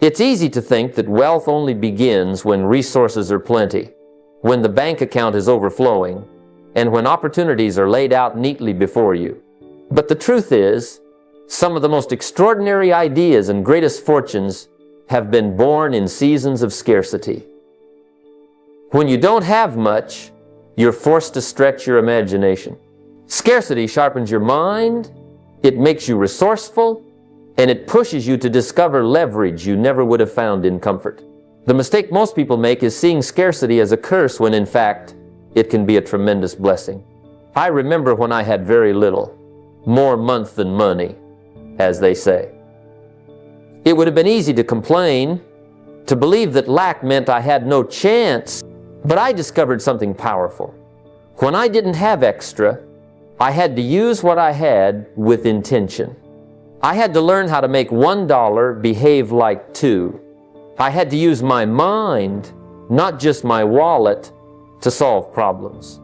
It's easy to think that wealth only begins when resources are plenty, when the bank account is overflowing, and when opportunities are laid out neatly before you. But the truth is, some of the most extraordinary ideas and greatest fortunes have been born in seasons of scarcity. When you don't have much, you're forced to stretch your imagination. Scarcity sharpens your mind, it makes you resourceful, and it pushes you to discover leverage you never would have found in comfort. The mistake most people make is seeing scarcity as a curse when in fact, it can be a tremendous blessing. I remember when I had very little, more month than money, as they say. It would have been easy to complain, to believe that lack meant I had no chance, but I discovered something powerful. When I didn't have extra, I had to use what I had with intention. I had to learn how to make $1 behave like $2. I had to use my mind, not just my wallet, to solve problems.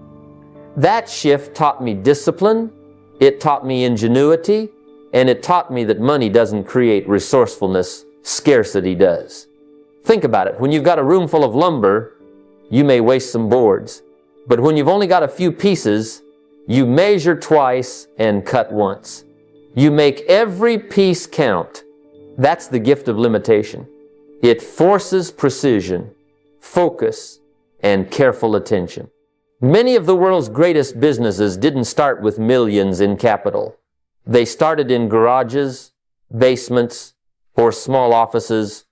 That shift taught me discipline, it taught me ingenuity, and it taught me that money doesn't create resourcefulness, scarcity does. Think about it. When you've got a room full of lumber, you may waste some boards. But when you've only got a few pieces, you measure twice and cut once. You make every piece count. That's the gift of limitation. It forces precision, focus, and careful attention. Many of the world's greatest businesses didn't start with millions in capital. They started in garages, basements, or small offices,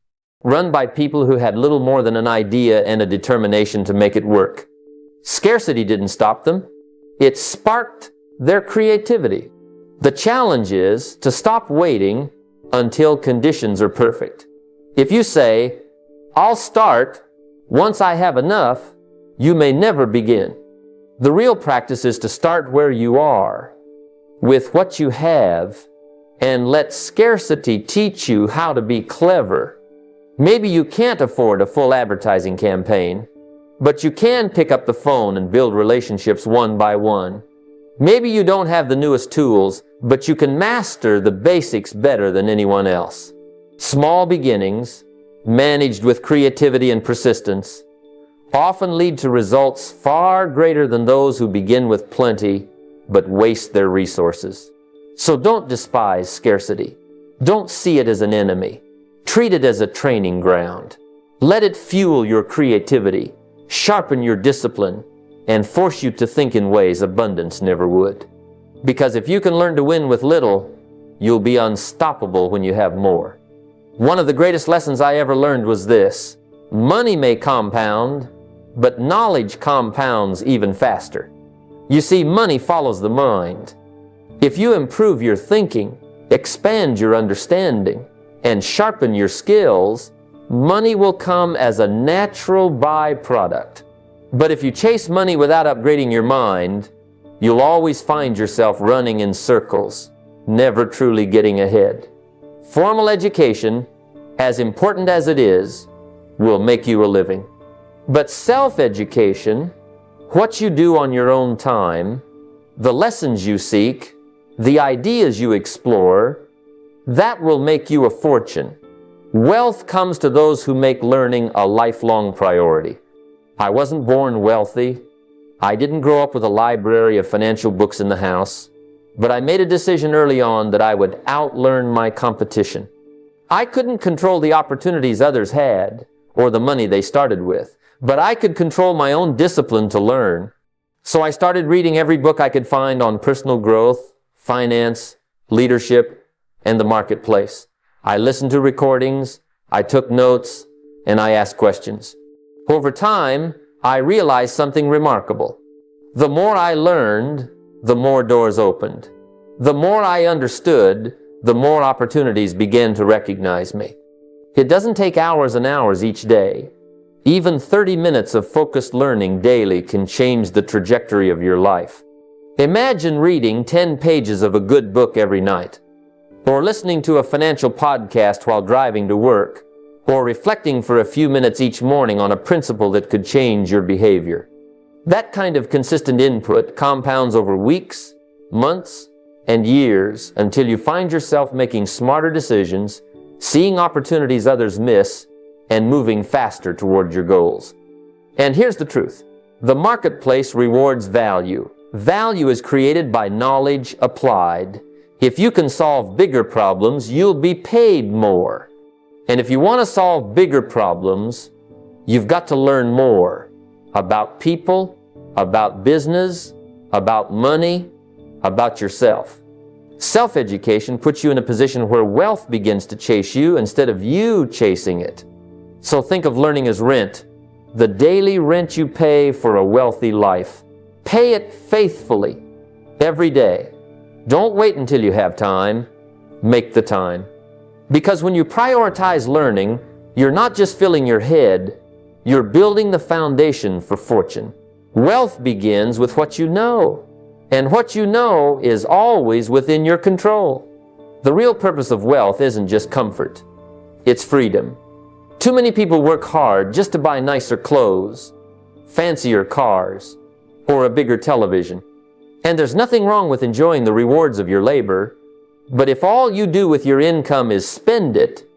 run by people who had little more than an idea and a determination to make it work. Scarcity didn't stop them. It sparked their creativity. The challenge is to stop waiting until conditions are perfect. If you say, "I'll start once I have enough," you may never begin. The real practice is to start where you are, with what you have, and let scarcity teach you how to be clever. Maybe you can't afford a full advertising campaign, but you can pick up the phone and build relationships one by one. Maybe you don't have the newest tools, but you can master the basics better than anyone else. Small beginnings, managed with creativity and persistence, often lead to results far greater than those who begin with plenty but waste their resources. So don't despise scarcity. Don't see it as an enemy. Treat it as a training ground. Let it fuel your creativity, sharpen your discipline, and force you to think in ways abundance never would. Because if you can learn to win with little, you'll be unstoppable when you have more. One of the greatest lessons I ever learned was this: money may compound, but knowledge compounds even faster. You see, money follows the mind. If you improve your thinking, expand your understanding, and sharpen your skills, money will come as a natural byproduct. But if you chase money without upgrading your mind, you'll always find yourself running in circles, never truly getting ahead. Formal education, as important as it is, will make you a living. But self-education, what you do on your own time, the lessons you seek, the ideas you explore, that will make you a fortune. Wealth comes to those who make learning a lifelong priority. I wasn't born wealthy. I didn't grow up with a library of financial books in the house, but I made a decision early on that I would outlearn my competition. I couldn't control the opportunities others had or the money they started with, but I could control my own discipline to learn. So I started reading every book I could find on personal growth, finance, leadership, and the marketplace. I listened to recordings, I took notes, and I asked questions. Over time, I realized something remarkable. The more I learned, the more doors opened. The more I understood, the more opportunities began to recognize me. It doesn't take hours and hours each day. Even 30 minutes of focused learning daily can change the trajectory of your life. Imagine reading 10 pages of a good book every night, or listening to a financial podcast while driving to work, or reflecting for a few minutes each morning on a principle that could change your behavior. That kind of consistent input compounds over weeks, months, and years until you find yourself making smarter decisions, seeing opportunities others miss, and moving faster toward your goals. And here's the truth. The marketplace rewards value. Value is created by knowledge applied. If you can solve bigger problems, you'll be paid more. And if you want to solve bigger problems, you've got to learn more about people, about business, about money, about yourself. Self-education puts you in a position where wealth begins to chase you instead of you chasing it. So think of learning as rent, the daily rent you pay for a wealthy life. Pay it faithfully every day. Don't wait until you have time. Make the time. Because when you prioritize learning, you're not just filling your head, you're building the foundation for fortune. Wealth begins with what you know. And what you know is always within your control. The real purpose of wealth isn't just comfort. It's freedom. Too many people work hard just to buy nicer clothes, fancier cars, or a bigger television. And there's nothing wrong with enjoying the rewards of your labor, but if all you do with your income is spend it,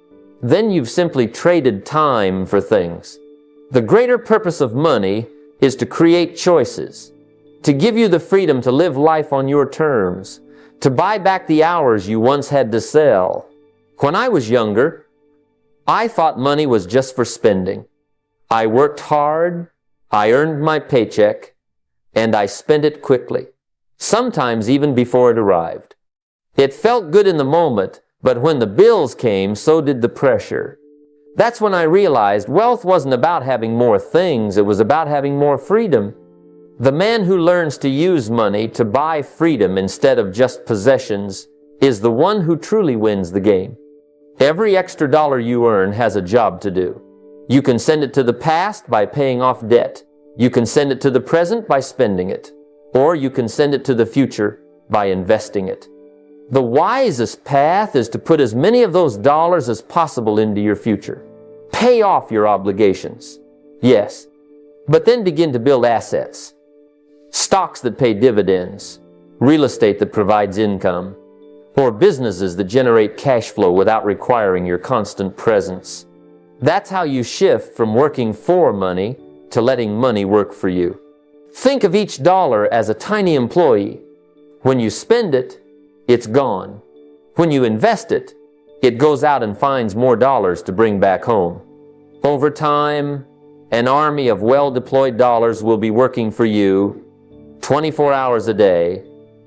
then you've simply traded time for things. The greater purpose of money is to create choices, to give you the freedom to live life on your terms, to buy back the hours you once had to sell. When I was younger, I thought money was just for spending. I worked hard, I earned my paycheck, and I spent it quickly, sometimes even before it arrived. It felt good in the moment, but when the bills came, so did the pressure. That's when I realized wealth wasn't about having more things, it was about having more freedom. The man who learns to use money to buy freedom instead of just possessions is the one who truly wins the game. Every extra dollar you earn has a job to do. You can send it to the past by paying off debt. You can send it to the present by spending it. Or you can send it to the future by investing it. The wisest path is to put as many of those dollars as possible into your future. Pay off your obligations. Yes, but then begin to build assets. Stocks that pay dividends, real estate that provides income, or businesses that generate cash flow without requiring your constant presence. That's how you shift from working for money to letting money work for you. Think of each dollar as a tiny employee. When you spend it, it's gone. When you invest it, it goes out and finds more dollars to bring back home. Over time, an army of well-deployed dollars will be working for you 24 hours a day,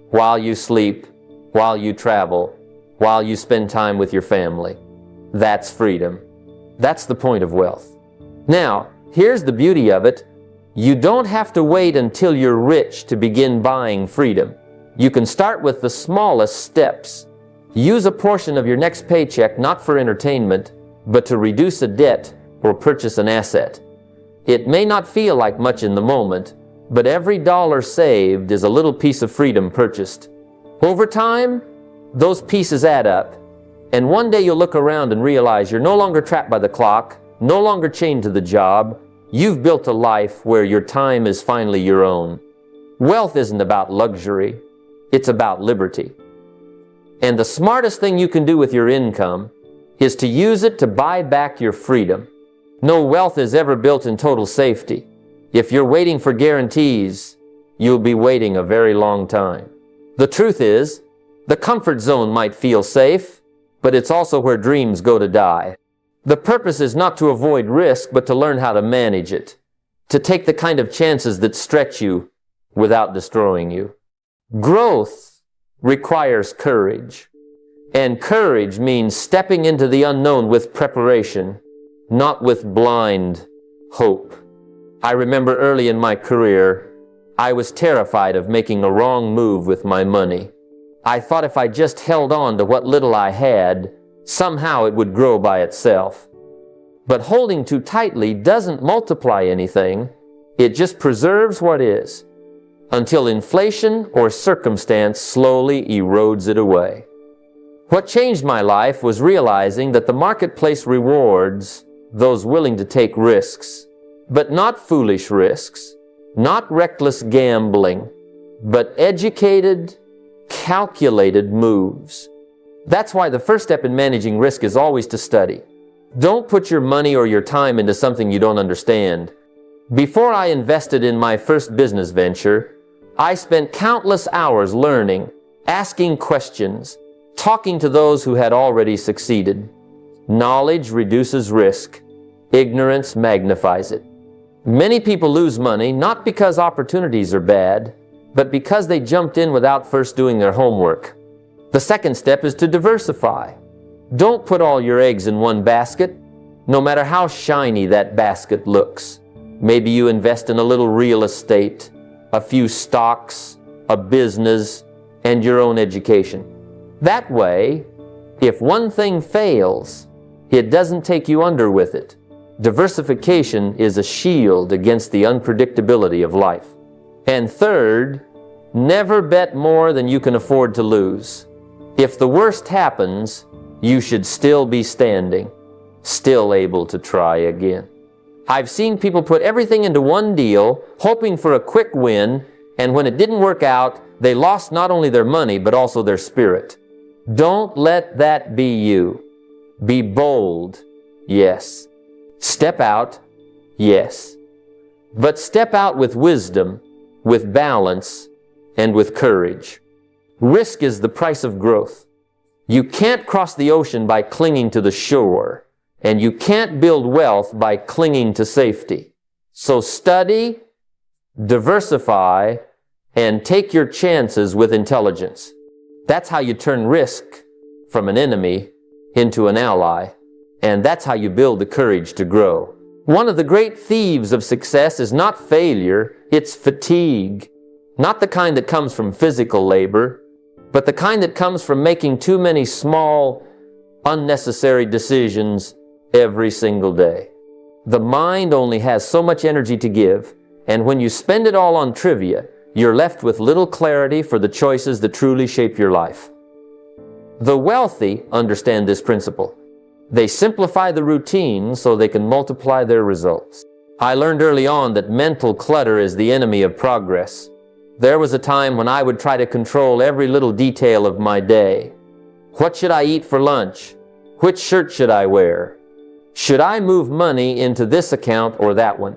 while you sleep, while you travel, while you spend time with your family. That's freedom. That's the point of wealth. Now, here's the beauty of it. You don't have to wait until you're rich to begin buying freedom. You can start with the smallest steps. Use a portion of your next paycheck not for entertainment, but to reduce a debt or purchase an asset. It may not feel like much in the moment, but every dollar saved is a little piece of freedom purchased. Over time, those pieces add up, and one day you'll look around and realize you're no longer trapped by the clock, no longer chained to the job. You've built a life where your time is finally your own. Wealth isn't about luxury, it's about liberty. And the smartest thing you can do with your income is to use it to buy back your freedom. No wealth is ever built in total safety. If you're waiting for guarantees, you'll be waiting a very long time. The truth is, the comfort zone might feel safe, but it's also where dreams go to die. The purpose is not to avoid risk, but to learn how to manage it, to take the kind of chances that stretch you without destroying you. Growth requires courage, and courage means stepping into the unknown with preparation, not with blind hope. I remember early in my career, I was terrified of making a wrong move with my money. I thought if I just held on to what little I had, somehow it would grow by itself. But holding too tightly doesn't multiply anything, it just preserves what is, until inflation or circumstance slowly erodes it away. What changed my life was realizing that the marketplace rewards those willing to take risks, but not foolish risks, not reckless gambling, but educated, calculated moves. That's why the first step in managing risk is always to study. Don't put your money or your time into something you don't understand. Before I invested in my first business venture, I spent countless hours learning, asking questions, talking to those who had already succeeded. Knowledge reduces risk. Ignorance magnifies it. Many people lose money not because opportunities are bad, but because they jumped in without first doing their homework. The second step is to diversify. Don't put all your eggs in one basket, no matter how shiny that basket looks. Maybe you invest in a little real estate, a few stocks, a business, and your own education. That way, if one thing fails, it doesn't take you under with it. Diversification is a shield against the unpredictability of life. And third, never bet more than you can afford to lose. If the worst happens, you should still be standing, still able to try again. I've seen people put everything into one deal, hoping for a quick win, and when it didn't work out, they lost not only their money, but also their spirit. Don't let that be you. Be bold, yes. Step out, yes. But step out with wisdom, with balance, and with courage. Risk is the price of growth. You can't cross the ocean by clinging to the shore, and you can't build wealth by clinging to safety. So study, diversify, and take your chances with intelligence. That's how you turn risk from an enemy into an ally, and that's how you build the courage to grow. One of the great thieves of success is not failure, it's fatigue. Not the kind that comes from physical labor, but the kind that comes from making too many small, unnecessary decisions every single day. The mind only has so much energy to give, and when you spend it all on trivia, you're left with little clarity for the choices that truly shape your life. The wealthy understand this principle. They simplify the routine so they can multiply their results. I learned early on that mental clutter is the enemy of progress. There was a time when I would try to control every little detail of my day. What should I eat for lunch? Which shirt should I wear? Should I move money into this account or that one?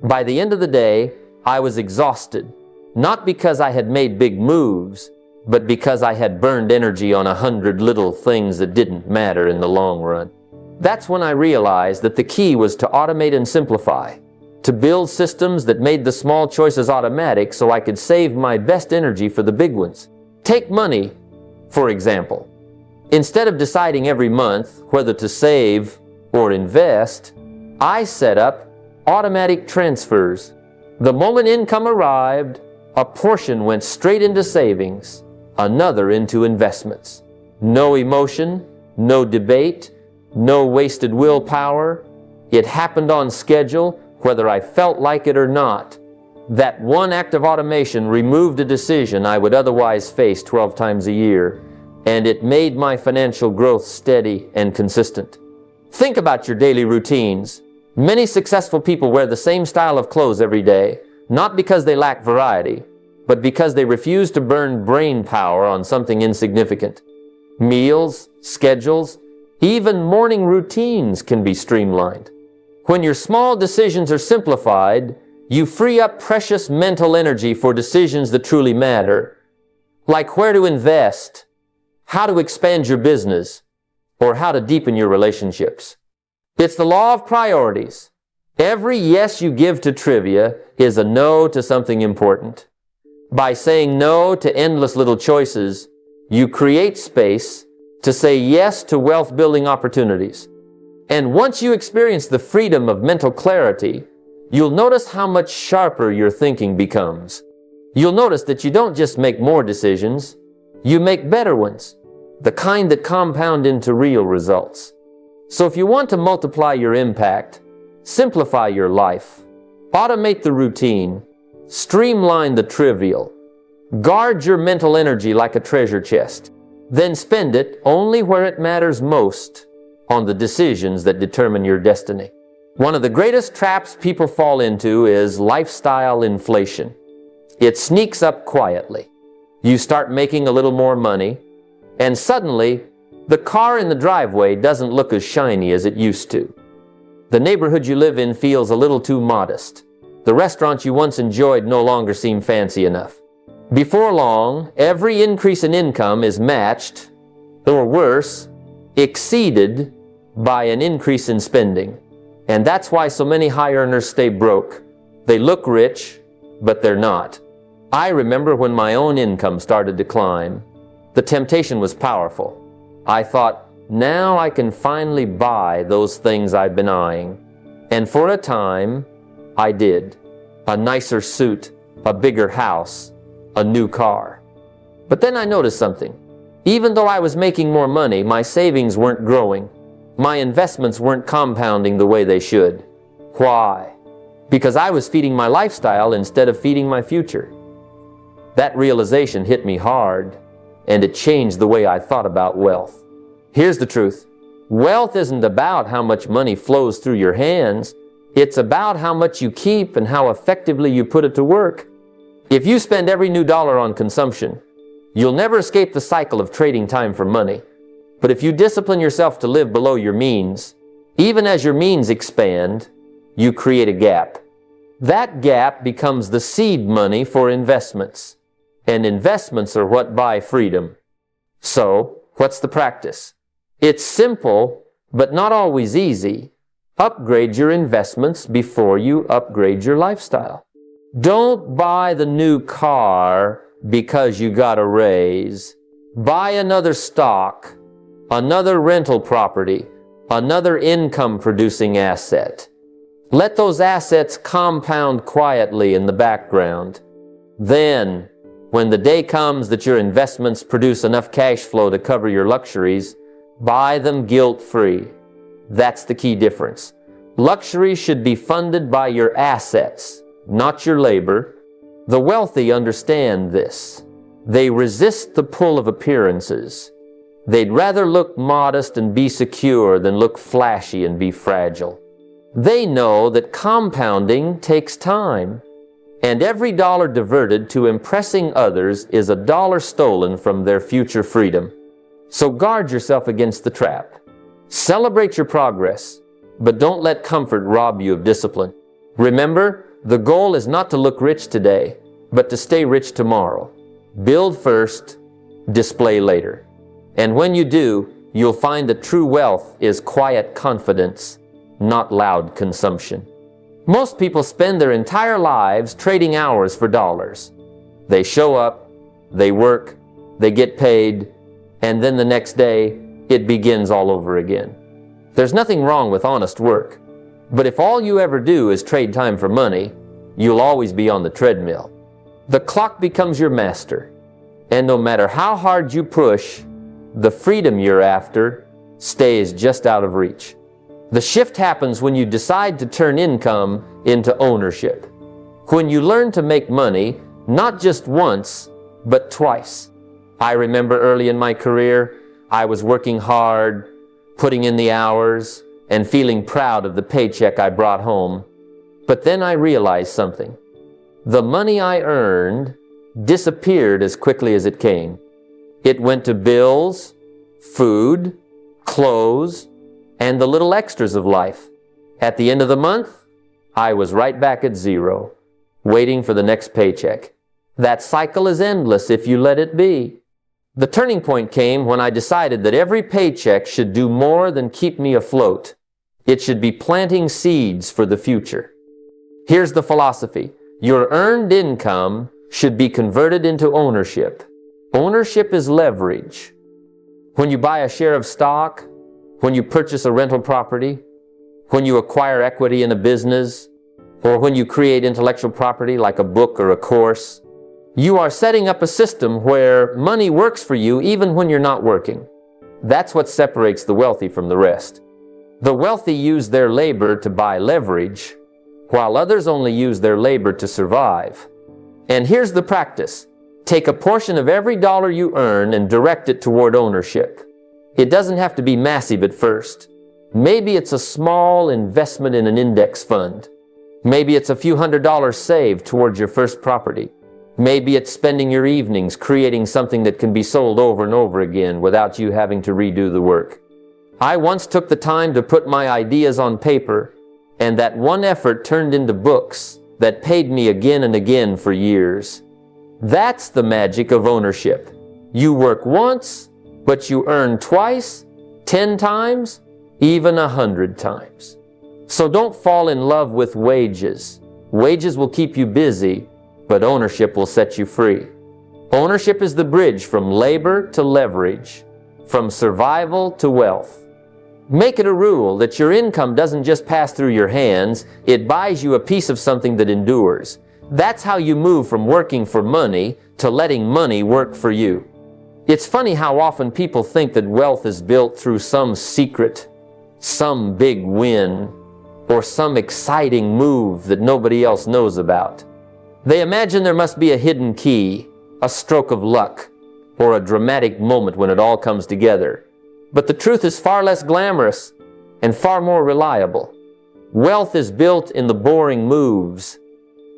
By the end of the day, I was exhausted, not because I had made big moves, but because I had burned energy on 100 little things that didn't matter in the long run. That's when I realized that the key was to automate and simplify, to build systems that made the small choices automatic so I could save my best energy for the big ones. Take money, for example. Instead of deciding every month whether to save or invest, I set up automatic transfers. The moment income arrived, a portion went straight into savings, another into investments. No emotion, no debate, no wasted willpower. It happened on schedule, whether I felt like it or not. That one act of automation removed a decision I would otherwise face 12 times a year, and it made my financial growth steady and consistent. Think about your daily routines. Many successful people wear the same style of clothes every day, not because they lack variety, but because they refuse to burn brain power on something insignificant. Meals, schedules, even morning routines can be streamlined. When your small decisions are simplified, you free up precious mental energy for decisions that truly matter, like where to invest, how to expand your business, or how to deepen your relationships. It's the law of priorities. Every yes you give to trivia is a no to something important. By saying no to endless little choices, you create space to say yes to wealth-building opportunities. And once you experience the freedom of mental clarity, you'll notice how much sharper your thinking becomes. You'll notice that you don't just make more decisions, you make better ones, the kind that compound into real results. So if you want to multiply your impact, simplify your life, automate the routine, streamline the trivial, guard your mental energy like a treasure chest, then spend it only where it matters most, on the decisions that determine your destiny. One of the greatest traps people fall into is lifestyle inflation. It sneaks up quietly. You start making a little more money, and suddenly The car in the driveway doesn't look as shiny as it used to. The neighborhood you live in feels a little too modest. The restaurants you once enjoyed no longer seem fancy enough. Before long, every increase in income is matched, or worse, exceeded by an increase in spending. And that's why so many high earners stay broke. They look rich, but they're not. I remember when my own income started to climb. The temptation was powerful. I thought, now I can finally buy those things I've been eyeing. And for a time, I did. A nicer suit, a bigger house, a new car. But then I noticed something. Even though I was making more money, my savings weren't growing. My investments weren't compounding the way they should. Why? Because I was feeding my lifestyle instead of feeding my future. That realization hit me hard, and it changed the way I thought about wealth. Here's the truth. Wealth isn't about how much money flows through your hands. It's about how much you keep and how effectively you put it to work. If you spend every new dollar on consumption, you'll never escape the cycle of trading time for money. But if you discipline yourself to live below your means, even as your means expand, you create a gap. That gap becomes the seed money for investments. And investments are what buy freedom. So, what's the practice? It's simple, but not always easy. Upgrade your investments before you upgrade your lifestyle. Don't buy the new car because you got a raise. Buy another stock, another rental property, another income-producing asset. Let those assets compound quietly in the background. Then, when the day comes that your investments produce enough cash flow to cover your luxuries, buy them guilt-free. That's the key difference. Luxury should be funded by your assets, not your labor. The wealthy understand this. They resist the pull of appearances. They'd rather look modest and be secure than look flashy and be fragile. They know that compounding takes time, and every dollar diverted to impressing others is a dollar stolen from their future freedom. So guard yourself against the trap. Celebrate your progress, but don't let comfort rob you of discipline. Remember, the goal is not to look rich today, but to stay rich tomorrow. Build first, display later. And when you do, you'll find that true wealth is quiet confidence, not loud consumption. Most people spend their entire lives trading hours for dollars. They show up, they work, they get paid, and then the next day, it begins all over again. There's nothing wrong with honest work, but if all you ever do is trade time for money, you'll always be on the treadmill. The clock becomes your master, and no matter how hard you push, the freedom you're after stays just out of reach. The shift happens when you decide to turn income into ownership. When you learn to make money, not just once, but twice. I remember early in my career, I was working hard, putting in the hours, and feeling proud of the paycheck I brought home. But then I realized something. The money I earned disappeared as quickly as it came. It went to bills, food, clothes, and the little extras of life. At the end of the month, I was right back at zero, waiting for the next paycheck. That cycle is endless if you let it be. The turning point came when I decided that every paycheck should do more than keep me afloat. It should be planting seeds for the future. Here's the philosophy. Your earned income should be converted into ownership. Ownership is leverage. When you buy a share of stock, when you purchase a rental property, when you acquire equity in a business, or when you create intellectual property like a book or a course, you are setting up a system where money works for you even when you're not working. That's what separates the wealthy from the rest. The wealthy use their labor to buy leverage, while others only use their labor to survive. And here's the practice. Take a portion of every dollar you earn and direct it toward ownership. It doesn't have to be massive at first. Maybe it's a small investment in an index fund. Maybe it's a few $100s saved towards your first property. Maybe it's spending your evenings creating something that can be sold over and over again without you having to redo the work. I once took the time to put my ideas on paper, and that one effort turned into books that paid me again and again for years. That's the magic of ownership. You work once, but you earn twice, 10 times, even 100 times. So don't fall in love with wages. Wages will keep you busy, but ownership will set you free. Ownership is the bridge from labor to leverage, from survival to wealth. Make it a rule that your income doesn't just pass through your hands, it buys you a piece of something that endures. That's how you move from working for money to letting money work for you. It's funny how often people think that wealth is built through some secret, some big win, or some exciting move that nobody else knows about. They imagine there must be a hidden key, a stroke of luck, or a dramatic moment when it all comes together. But the truth is far less glamorous and far more reliable. Wealth is built in the boring moves.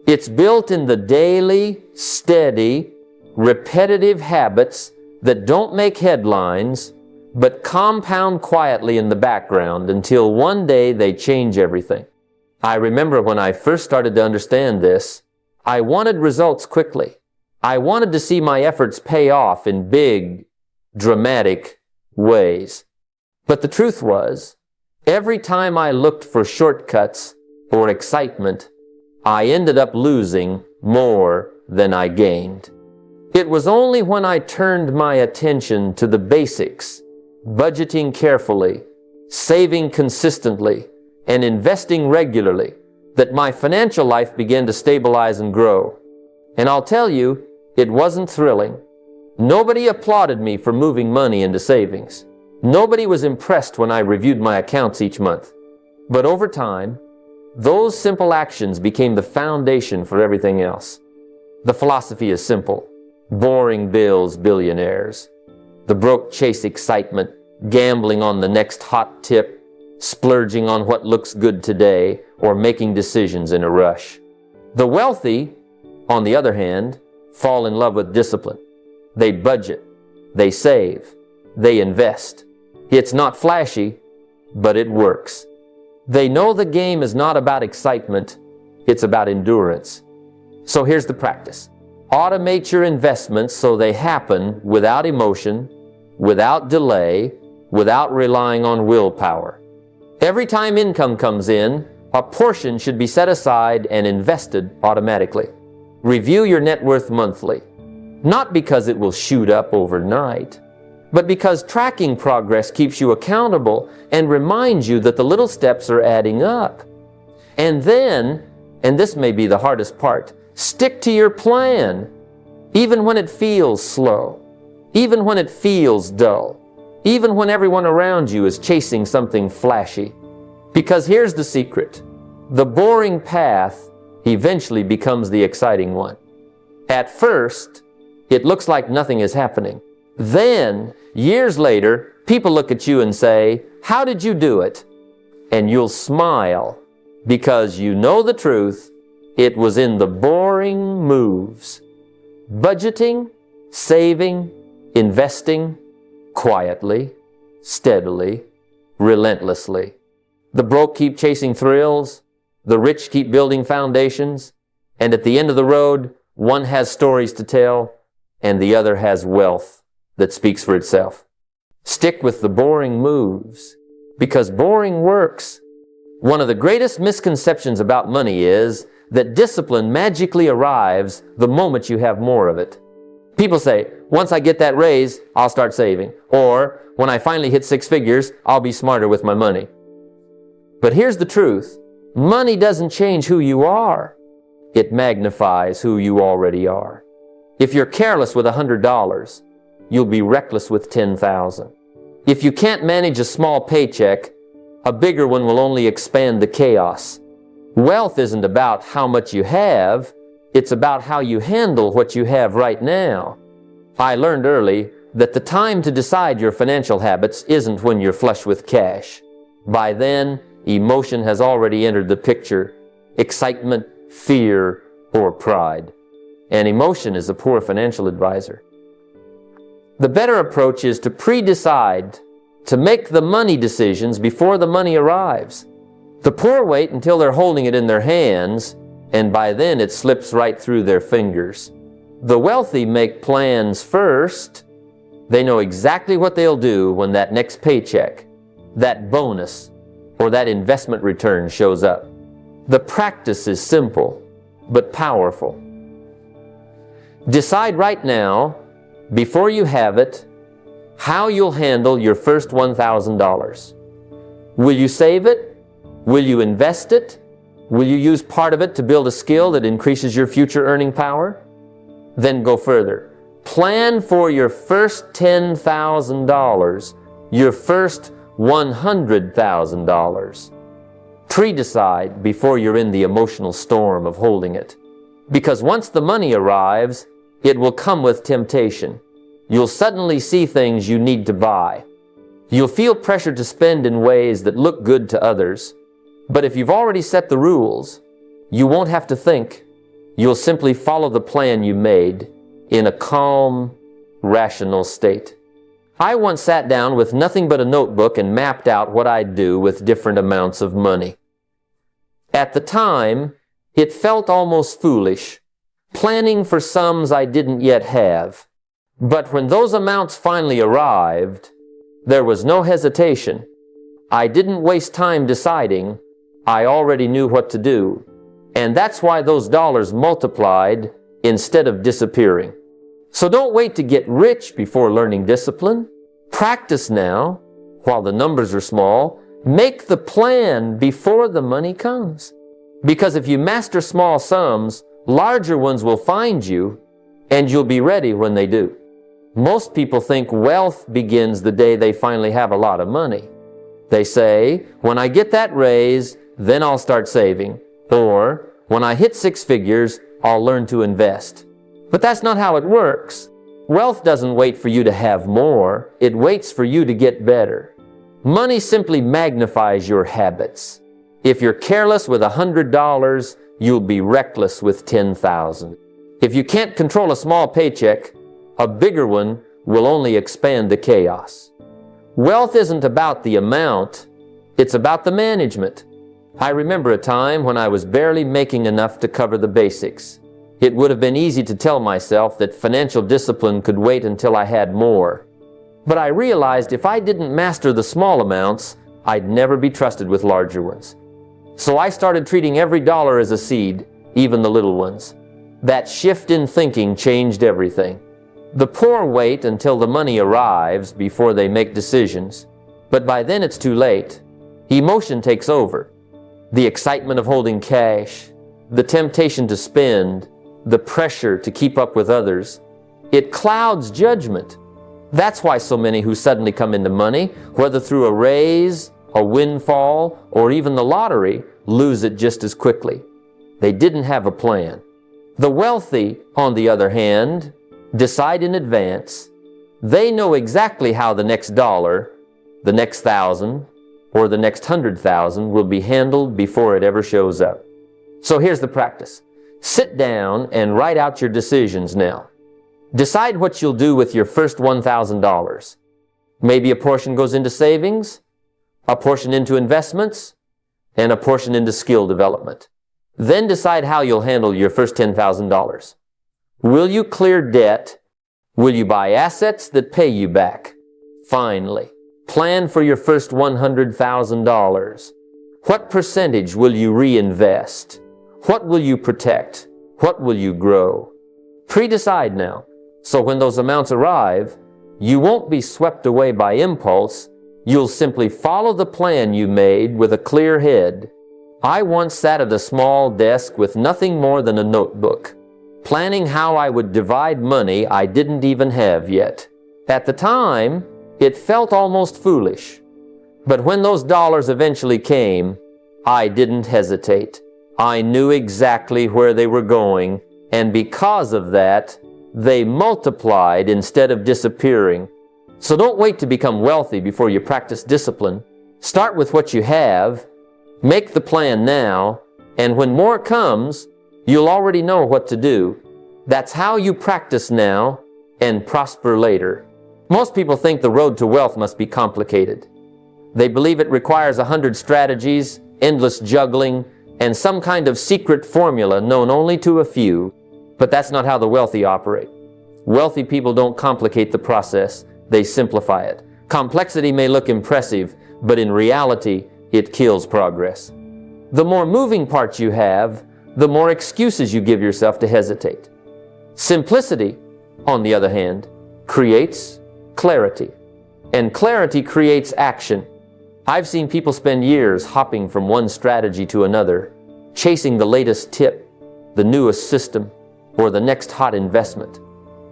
It's built in the daily, steady, repetitive habits that don't make headlines, but compound quietly in the background until one day they change everything. I remember when I first started to understand this, I wanted results quickly. I wanted to see my efforts pay off in big, dramatic ways. But the truth was, every time I looked for shortcuts or excitement, I ended up losing more than I gained. It was only when I turned my attention to the basics, budgeting carefully, saving consistently, and investing regularly, that my financial life began to stabilize and grow. And I'll tell you, it wasn't thrilling. Nobody applauded me for moving money into savings. Nobody was impressed when I reviewed my accounts each month. But over time, those simple actions became the foundation for everything else. The philosophy is simple. Boring builds billionaires. The broke chase excitement, gambling on the next hot tip, splurging on what looks good today, or making decisions in a rush. The wealthy, on the other hand, fall in love with discipline. They budget, they save, they invest. It's not flashy, but it works. They know the game is not about excitement, it's about endurance. So here's the practice. Automate your investments so they happen without emotion, without delay, without relying on willpower. Every time income comes in, a portion should be set aside and invested automatically. Review your net worth monthly, not because it will shoot up overnight, but because tracking progress keeps you accountable and reminds you that the little steps are adding up. And then, and this may be the hardest part, stick to your plan, even when it feels slow, even when it feels dull, even when everyone around you is chasing something flashy. Because here's the secret. The boring path eventually becomes the exciting one. At first, it looks like nothing is happening. Then, years later, people look at you and say, "How did you do it?" And you'll smile because you know the truth. It was in the boring moves. Budgeting, saving, investing, quietly, steadily, relentlessly. The broke keep chasing thrills, the rich keep building foundations, and at the end of the road, one has stories to tell, and the other has wealth that speaks for itself. Stick with the boring moves, because boring works. One of the greatest misconceptions about money is that discipline magically arrives the moment you have more of it. People say, once I get that raise, I'll start saving. Or, when I finally hit 6 figures, I'll be smarter with my money. But here's the truth. Money doesn't change who you are. It magnifies who you already are. If you're careless with $100, you'll be reckless with 10,000. If you can't manage a small paycheck, a bigger one will only expand the chaos. Wealth isn't about how much you have, it's about how you handle what you have right now. I learned early that the time to decide your financial habits isn't when you're flush with cash. By then, emotion has already entered the picture, excitement, fear, or pride. and emotion is a poor financial advisor. The better approach is to pre-decide, to make the money decisions before the money arrives. The poor wait until they're holding it in their hands, and by then it slips right through their fingers. The wealthy make plans first. They know exactly what they'll do when that next paycheck, that bonus, or that investment return shows up. The practice is simple, but powerful. Decide right now, before you have it, how you'll handle your first $1,000. Will you save it? Will you invest it? Will you use part of it to build a skill that increases your future earning power? Then go further. Plan for your first $10,000, your first $100,000. Pre-decide before you're in the emotional storm of holding it. Because once the money arrives, it will come with temptation. You'll suddenly see things you need to buy. You'll feel pressure to spend in ways that look good to others. But if you've already set the rules, you won't have to think. You'll simply follow the plan you made in a calm, rational state. I once sat down with nothing but a notebook and mapped out what I'd do with different amounts of money. At the time, it felt almost foolish, planning for sums I didn't yet have. But when those amounts finally arrived, there was no hesitation. I didn't waste time deciding. I already knew what to do. And that's why those dollars multiplied instead of disappearing. So don't wait to get rich before learning discipline. Practice now, while the numbers are small. Make the plan before the money comes. Because if you master small sums, larger ones will find you, and you'll be ready when they do. Most people think wealth begins the day they finally have a lot of money. They say, when I get that raise, then I'll start saving. Or, when I hit 6 figures, I'll learn to invest. But that's not how it works. Wealth doesn't wait for you to have more. It waits for you to get better. Money simply magnifies your habits. If you're careless with $100, you'll be reckless with $10,000. If you can't control a small paycheck, a bigger one will only expand the chaos. Wealth isn't about the amount, it's about the management. I remember a time when I was barely making enough to cover the basics. It would have been easy to tell myself that financial discipline could wait until I had more. But I realized if I didn't master the small amounts, I'd never be trusted with larger ones. So I started treating every dollar as a seed, even the little ones. That shift in thinking changed everything. The poor wait until the money arrives before they make decisions, but by then it's too late. Emotion takes over. The excitement of holding cash, the temptation to spend, the pressure to keep up with others. It clouds judgment. That's why so many who suddenly come into money, whether through a raise, a windfall, or even the lottery, lose it just as quickly. They didn't have a plan. The wealthy, on the other hand, decide in advance. They know exactly how the next dollar, the next 1,000, or the next 100,000 will be handled before it ever shows up. So here's the practice. Sit down and write out your decisions now. Decide what you'll do with your first $1,000. Maybe a portion goes into savings, a portion into investments, and a portion into skill development. Then decide how you'll handle your first $10,000. Will you clear debt? Will you buy assets that pay you back? Finally, plan for your first $100,000. What percentage will you reinvest? What will you protect? What will you grow? Pre-decide now, so when those amounts arrive, you won't be swept away by impulse. You'll simply follow the plan you made with a clear head. I once sat at a small desk with nothing more than a notebook, planning how I would divide money I didn't even have yet. At the time, it felt almost foolish. But when those dollars eventually came, I didn't hesitate. I knew exactly where they were going, and because of that, they multiplied instead of disappearing. So don't wait to become wealthy before you practice discipline. Start with what you have, make the plan now, and when more comes, you'll already know what to do. That's how you practice now and prosper later. Most people think the road to wealth must be complicated. They believe it requires 100 strategies, endless juggling, and some kind of secret formula known only to a few. But that's not how the wealthy operate. Wealthy people don't complicate the process, they simplify it. Complexity may look impressive, but in reality, it kills progress. The more moving parts you have, the more excuses you give yourself to hesitate. Simplicity, on the other hand, creates clarity. And clarity creates action. I've seen people spend years hopping from one strategy to another, chasing the latest tip, the newest system, or the next hot investment.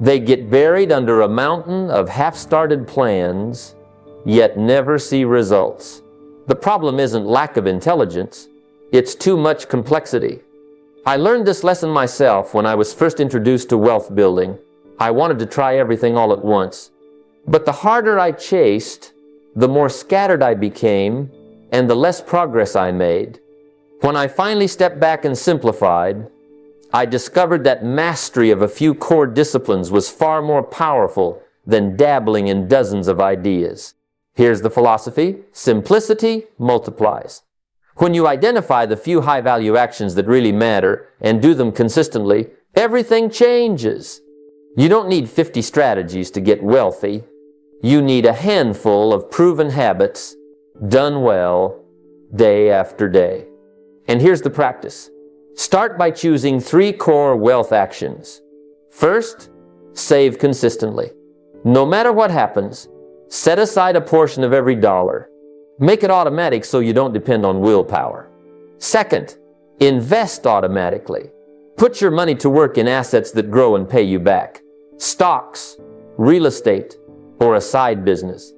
They get buried under a mountain of half-started plans, yet never see results. The problem isn't lack of intelligence, it's too much complexity. I learned this lesson myself when I was first introduced to wealth building. I wanted to try everything all at once. But the harder I chased, the more scattered I became, and the less progress I made. When I finally stepped back and simplified, I discovered that mastery of a few core disciplines was far more powerful than dabbling in dozens of ideas. Here's the philosophy: simplicity multiplies. When you identify the few high-value actions that really matter and do them consistently, everything changes. You don't need 50 strategies to get wealthy. You need a handful of proven habits done well day after day. And here's the practice. Start by choosing 3 core wealth actions. First, save consistently. No matter what happens, set aside a portion of every dollar. Make it automatic so you don't depend on willpower. Second, invest automatically. Put your money to work in assets that grow and pay you back. Stocks, real estate, or a side business.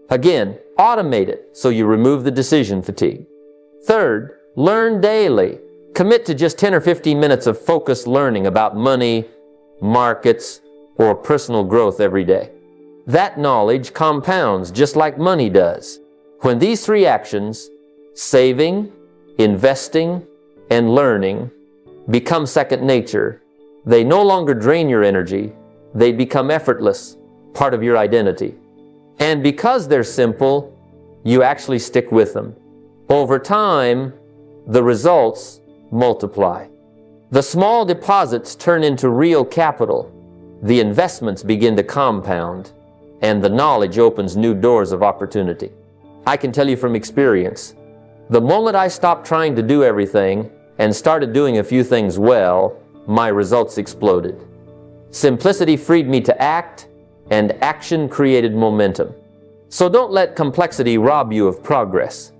Again, automate it so you remove the decision fatigue. Third, learn daily. Commit to just 10 or 15 minutes of focused learning about money, markets, or personal growth every day. That knowledge compounds just like money does. When these 3 actions, saving, investing, and learning, become second nature, they no longer drain your energy, they become effortless, part of your identity. And because they're simple, you actually stick with them. Over time, the results multiply. The small deposits turn into real capital, the investments begin to compound, and the knowledge opens new doors of opportunity. I can tell you from experience, the moment I stopped trying to do everything and started doing a few things well, my results exploded. Simplicity freed me to act, and action created momentum. So don't let complexity rob you of progress.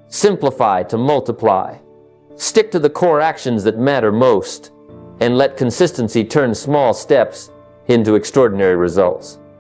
Simplify to multiply. Stick to the core actions that matter most, and let consistency turn small steps into extraordinary results.